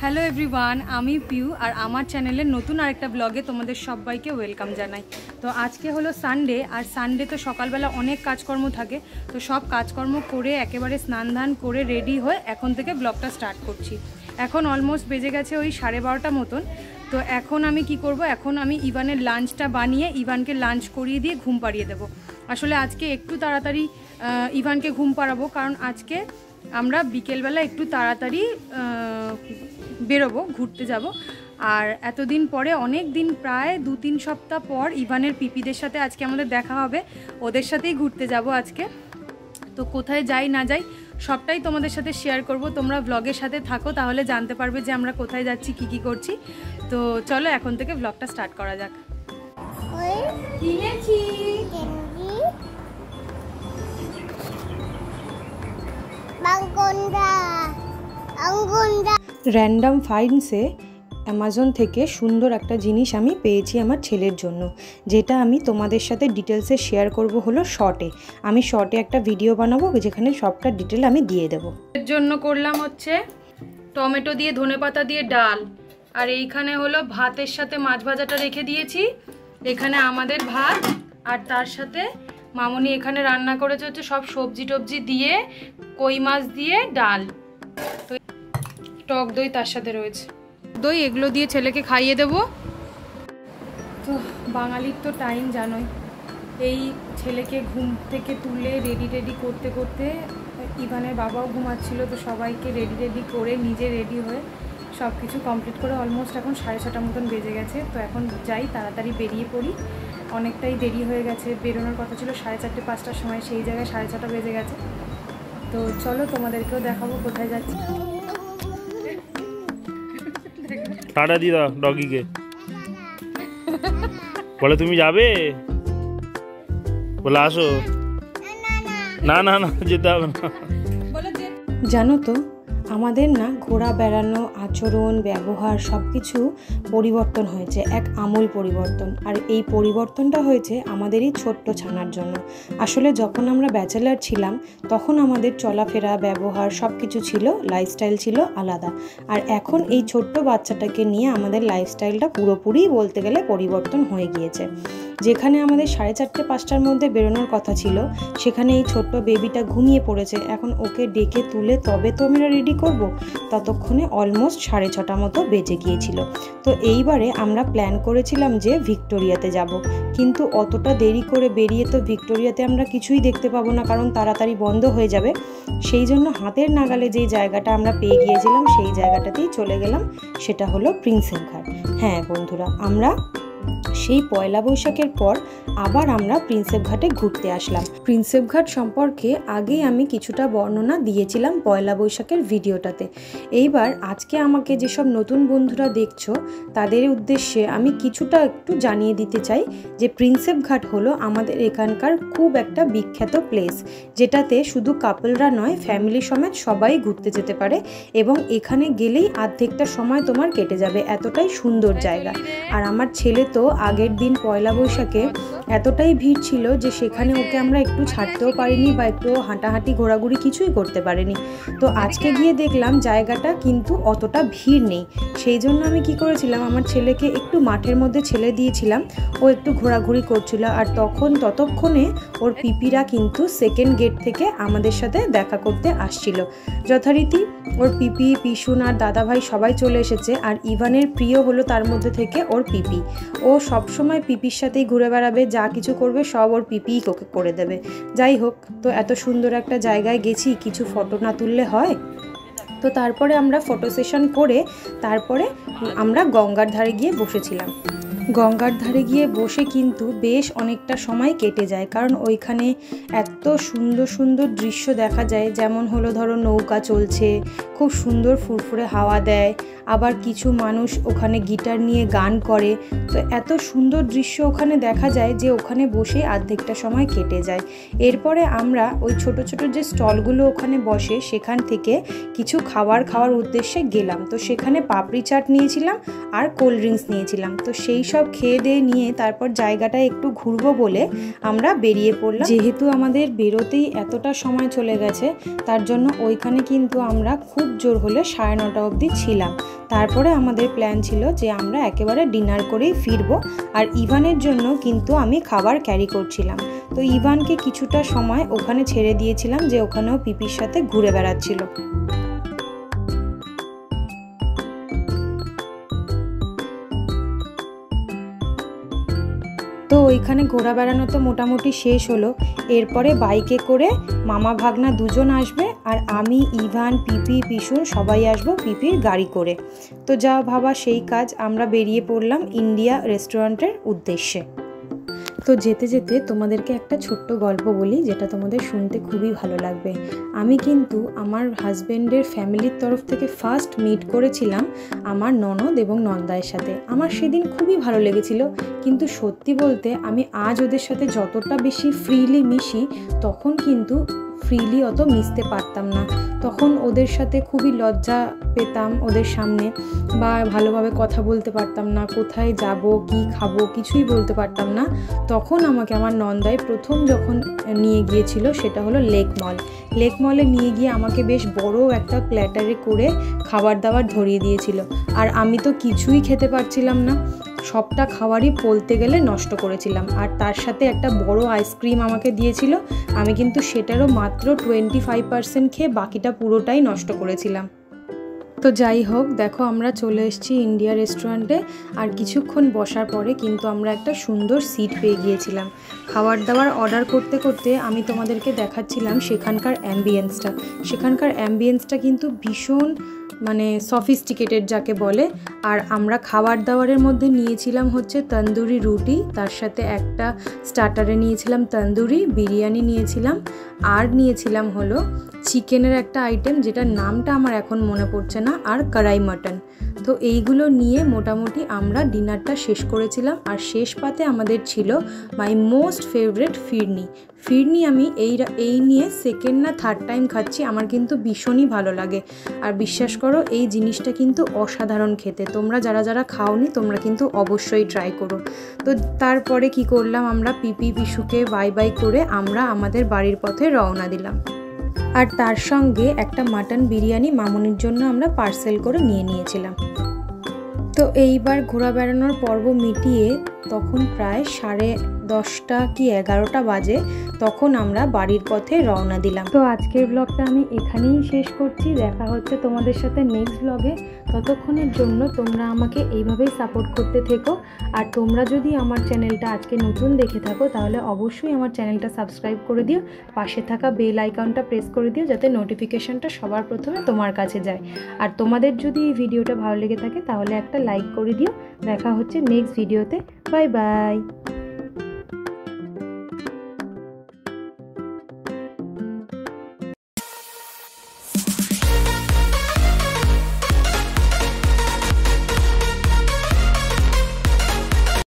Hello everyone, আমি পিউ আর আমার চ্যানেলের নতুন আরেকটা ব্লগে তোমাদের সবাইকে ওয়েলকাম জানাই। তো আজকে হলো সানডে, আর সানডে তো সকালবেলা অনেক কাজকর্ম থাকে। তো সব কাজকর্ম করে একেবারে স্নান ধান করে রেডি হয়ে এখন থেকে ব্লগটা স্টার্ট করছি। এখন অলমোস্ট বেজে গেছে ওই 12:30 মতন। তো এখন আমি কি করব, এখন আমি ইভানের লাঞ্চটা বানিয়ে ইভানকে লাঞ্চ করিয়ে দিয়ে ঘুম পাড়িয়ে দেবো। আসলে আজকে একটু তাড়াতাড়ি ইভানকে ঘুম পাড়াবো, কারণ আজকে আমরা বিকেলবেলা একটু তাড়াতাড়ি বেরোবো, ঘুরতে যাব। আর এতদিন পরে, অনেক দিন, প্রায় 2-3 সপ্তাহ পর ইভানের পিপিদের সাথে আজকে আমাদের দেখা হবে। ওদের সাথেই ঘুরতে যাব আজকে। তো কোথায় যাই না যাই সবটাই তোমাদের সাথে শেয়ার করব। তোমরা ব্লগের সাথে থাকো, তাহলে জানতে পারবে যে আমরা কোথায় যাচ্ছি, কি করছি। তো চলো এখন থেকে ব্লগটা স্টার্ট করা যাক। র্যান্ডম ফাইন্ডসে অ্যামাজন থেকে সুন্দর একটা জিনিস আমি পেয়েছি আমার ছেলের জন্য, যেটা আমি তোমাদের সাথে ডিটেলসে শেয়ার করব হলো শর্টে। আমি শর্টে একটা ভিডিও বানাবো যেখানে সবটা ডিটেল আমি দিয়ে দেবো। এর জন্য করলাম হচ্ছে টমেটো দিয়ে ধনেপাতা দিয়ে ডাল, আর এইখানে হলো ভাতের সাথে মাছ ভাজাটা রেখে দিয়েছি। এখানে আমাদের ভাত, আর তার সাথে মামনি এখানে রান্না করেছে হচ্ছে সব সবজি টবজি দিয়ে, কই মাছ দিয়ে ডাল, তো টক দই তার সাথে রয়েছে। দই এগুলো দিয়ে ছেলেকে খাইয়ে দেব। তো বাঙালির তো টাইম জানোই, এই ছেলেকে ঘুম থেকে তুলে রেডি করতে করতে ইভানের বাবাও ঘুমাচ্ছিল। তো সবাইকে রেডি করে নিজে রেডি হয়ে সব কিছু কমপ্লিট করে অলমোস্ট এখন 6:30 মতন বেজে গেছে। তো এখন যাই, তাড়াতাড়ি বেরিয়ে পড়ি। অনেকটাই দেরি হয়ে গেছে, বেরোনোর কথা ছিল 4:30-5টার সময়, সেই জায়গায় 6:30 বেজে গেছে। তো চলো তোমাদেরকেও দেখাবো কোথায় যাচ্ছি। টাটা দি দাও ডগিকে, বলে তুমি যাবে, বলে আসো। না না না, যেতে হবে না। জানো তো আমাদের না ঘোরা বেড়ানো, আচরণ, ব্যবহার সব কিছু পরিবর্তন হয়েছে, এক আমূল পরিবর্তন। আর এই পরিবর্তনটা হয়েছে আমাদের এই ছোট্ট ছানার জন্য। আসলে যখন আমরা ব্যাচেলার ছিলাম তখন আমাদের চলাফেরা, ব্যবহার সব কিছু ছিল, লাইফস্টাইল ছিল আলাদা। আর এখন এই ছোট্ট বাচ্চাটাকে নিয়ে আমাদের লাইফস্টাইলটা পুরোপুরি বলতে গেলে পরিবর্তন হয়ে গিয়েছে। যেখানে আমাদের 4:30-5টার মধ্যে বেরোনোর কথা ছিল, সেখানে এই ছোট্ট বেবিটা ঘুমিয়ে পড়েছে। এখন ওকে ডেকে তুলে তবে তো আমরা রেডি করব, ততক্ষণে অলমোস্ট 6:30 মতো বেজে গিয়েছিল। তো এইবারে আমরা প্ল্যান করেছিলাম যে ভিক্টোরিয়াতে যাব, কিন্তু অতটা দেরি করে বেরিয়ে তো ভিক্টোরিয়াতে আমরা কিছুই দেখতে পাবো না, কারণ তাড়াতাড়ি বন্ধ হয়ে যাবে। সেই জন্য হাতের নাগালে যেই জায়গাটা আমরা পেয়ে গিয়েছিলাম সেই জায়গাটাতেই চলে গেলাম, সেটা হলো প্রিন্সেপ ঘাট। হ্যাঁ বন্ধুরা, আমরা সেই পয়লা বৈশাখের পর আবার আমরা প্রিন্সেপ ঘাটে ঘুরতে আসলাম। প্রিন্সেপ ঘাট সম্পর্কে আগেই আমি কিছুটা বর্ণনা দিয়েছিলাম পয়লা বৈশাখের ভিডিওটাতে। এইবার আজকে আমাকে যেসব নতুন বন্ধুরা দেখছো তাদের উদ্দেশ্যে আমি কিছুটা একটু জানিয়ে দিতে চাই যে প্রিন্সেপ ঘাট হলো আমাদের এখানকার খুব একটা বিখ্যাত প্লেস, যেটাতে শুধু কাপলরা নয়, ফ্যামিলি সমেত সবাই ঘুরতে যেতে পারে। এবং এখানে গেলেই অর্ধেকটা সময় তোমার কেটে যাবে, এতটাই সুন্দর জায়গা। আর আমার ছেলে তো আগের দিন পয়লা বৈশাখে এতটাই ভিড় ছিল যে সেখানে ওকে আমরা একটু ছাড়তেও পারিনি বা একটু হাঁটাহাঁটি ঘোরাঘুরি কিছুই করতে পারিনি। তো আজকে গিয়ে দেখলাম জায়গাটা কিন্তু অতটা ভিড় নেই। সেই জন্য আমি কি করেছিলাম, আমার ছেলেকে একটু মাঠের মধ্যে ছেড়ে দিয়েছিলাম, ও একটু ঘোরাঘুরি করছিল। আর ততক্ষণে ওর পিপিরা কিন্তু সেকেন্ড গেট থেকে আমাদের সাথে দেখা করতে আসছিল। যথারীতি ওর পিপি, পিসুন আর দাদাভাই সবাই চলে এসেছে। আর ইভানের প্রিয় হলো তার মধ্যে থেকে ওর পিপি। ও সবসময় পিপির সাথেই ঘুরে বেড়াবে, যা কিছু করবে সব ওর পিপিই ওকে করে দেবে। যাই হোক, তো এত সুন্দর একটা জায়গায় গেছি, কিছু ফটো না তুললে হয়? তো তারপরে আমরা ফটো সেশন করে তারপরে আমরা গঙ্গার ধারে গিয়ে বসেছিলাম। গঙ্গার ধারে গিয়ে বসে কিন্তু বেশ অনেকটা সময় কেটে যায়, কারণ ওইখানে এত সুন্দর সুন্দর দৃশ্য দেখা যায়। যেমন হলো ধরো নৌকা চলছে, খুব সুন্দর ফুরফুরে হাওয়া দেয়, আবার কিছু মানুষ ওখানে গিটার নিয়ে গান করে। তো এত সুন্দর দৃশ্য ওখানে দেখা যায় যে ওখানে বসে অর্ধেকটা সময় কেটে যায়। এরপরে আমরা ওই ছোট ছোট যে স্টলগুলো ওখানে বসে সেখান থেকে কিছু খাওয়ার উদ্দেশ্যে গেলাম। তো সেখানে পাপড়ি চাট নিয়েছিলাম আর কোল্ড ড্রিঙ্কস নিয়েছিলাম। তো সেই সব খেয়ে দিয়ে নিয়ে তারপর জায়গাটা একটু ঘুরবো বলে আমরা বেরিয়ে পড়লাম। যেহেতু আমাদের বেরোতেই এতটা সময় চলে গেছে, তার জন্য ওইখানে কিন্তু আমরা খুব জোর হলে 9:30 অবধি ছিলাম। তারপরে আমাদের প্ল্যান ছিল যে আমরা একেবারে ডিনার করেই ফিরবো। আর ইভানের জন্য কিন্তু আমি খাবার ক্যারি করছিলাম। তো ইভানকে কিছুটা সময় ওখানে ছেড়ে দিয়েছিলাম, যে ওখানেও পিপির সাথে ঘুরে বেড়াচ্ছিল। তো ওইখানে ঘোরা বেড়ানো তো মোটামুটি শেষ হলো। এরপরে বাইকে করে মামা ভাগনা দুজন আসবে, আর আমি, ইভান, পিপি, পিসুন সবাই আসবো পিপির গাড়ি করে। তো যা ভাবা সেই কাজ, আমরা বেরিয়ে পড়লাম ইন্ডিয়া রেস্টুরেন্টের উদ্দেশ্যে। তো যেতে যেতে তোমাদেরকে একটা ছোট্ট গল্প বলি, যেটা তোমাদের শুনতে খুবই ভালো লাগবে। আমি কিন্তু আমার হাজব্যান্ডের ফ্যামিলির তরফ থেকে ফার্স্ট মিট করেছিলাম আমার ননদ এবং নন্দায়ের সাথে। আমার সেদিন খুবই ভালো লেগেছিল, কিন্তু সত্যি বলতে আমি আজ ওদের সাথে যতটা বেশি ফ্রিলি মিশি, তখন কিন্তু ফ্রিলি অত মিশতে পারতাম না। তখন ওদের সাথে খুবই লজ্জা পেতাম ওদের সামনে, বা ভালোভাবে কথা বলতে পারতাম না, কোথায় যাব কি খাবো কিছুই বলতে পারতাম না। তখন আমাকে আমার নন্দাই প্রথম যখন নিয়ে গিয়েছিল সেটা হলো লেক মলে নিয়ে গিয়ে আমাকে বেশ বড় একটা প্ল্যাটারে করে খাবার দাবার ধরিয়ে দিয়েছিল। আর আমি তো কিছুই খেতে পারছিলাম না, সবটা খাবারই বলতে গেলে নষ্ট করেছিলাম। আর তার সাথে একটা বড় আইসক্রিম আমাকে দিয়েছিল, আমি কিন্তু সেটারও মাত্র 25% খেয়ে বাকিটা পুরোটাই নষ্ট করেছিলাম। তো যাই হোক, দেখো আমরা চলে এসেছি ইন্ডিয়া রেস্টুরেন্টে। আর কিছুক্ষণ বসার পরে কিন্তু আমরা একটা সুন্দর সিট পেয়ে গিয়েছিলাম। খাবার দাবার অর্ডার করতে করতে আমি তোমাদেরকে দেখাচ্ছিলাম সেখানকার অ্যাম্বিয়েন্সটা কিন্তু ভীষণ সফিস্টিকেটেড যাকে বলে। আর আমরা খাবার দাবারের মধ্যে নিয়েছিলাম হচ্ছে তন্দুরি রুটি, তার সাথে একটা স্টার্টারে নিয়েছিলাম তন্দুরি বিরিয়ানি নিয়েছিলাম, আর নিয়েছিলাম হলো চিকেনের একটা আইটেম যেটার নামটা আমার এখন মনে পড়ছে না, আর কড়াই মাটন। তো এইগুলো নিয়ে মোটামুটি আমরা ডিনারটা শেষ করেছিলাম। আর শেষ পাতে আমাদের ছিল মাই মোস্ট ফেভারিট ফিরনি। আমি এই নিয়ে সেকেন্ড না থার্ড টাইম খাচ্ছি, আমার কিন্তু ভীষণই ভালো লাগে। আর বিশ্বাস করো, এই জিনিসটা কিন্তু অসাধারণ খেতে। তোমরা যারা খাওনি তোমরা কিন্তু অবশ্যই ট্রাই করো। তো তারপরে কি করলাম, আমরা পিসুকে বাই করে আমরা আমাদের বাড়ির পথে রওনা দিলাম। আর তার সঙ্গে একটা মাটন বিরিয়ানি মামুনির জন্য আমরা পার্সেল করে নিয়েছিলাম। তো এইবার ঘোরা বেড়ানোর পর্ব মিটিয়ে তখন প্রায় 10:30 কি 11টা বাজে, তখন আমরা বাড়ির পথে রওনা দিলাম। তো আজকের ব্লগটা আমি এখানেই শেষ করছি। দেখা হচ্ছে তোমাদের সাথে নেক্সট ব্লগে। ততক্ষণের জন্য তোমরা আমাকে এইভাবেই সাপোর্ট করতে থেকো। আর তোমরা যদি আমার চ্যানেলটা আজকে নতুন দেখে থাকো, তাহলে অবশ্যই আমার চ্যানেলটা সাবস্ক্রাইব করে দিও, পাশে থাকা বেল আইকনটা প্রেস করে দিও, যাতে নোটিফিকেশনটা সবার প্রথমে তোমার কাছে যায়। আর তোমাদের যদি এই ভিডিওটা ভালো লেগে থাকে তাহলে একটা লাইক করে দিও। দেখা হচ্ছে নেক্সট ভিডিওতে। Bye bye.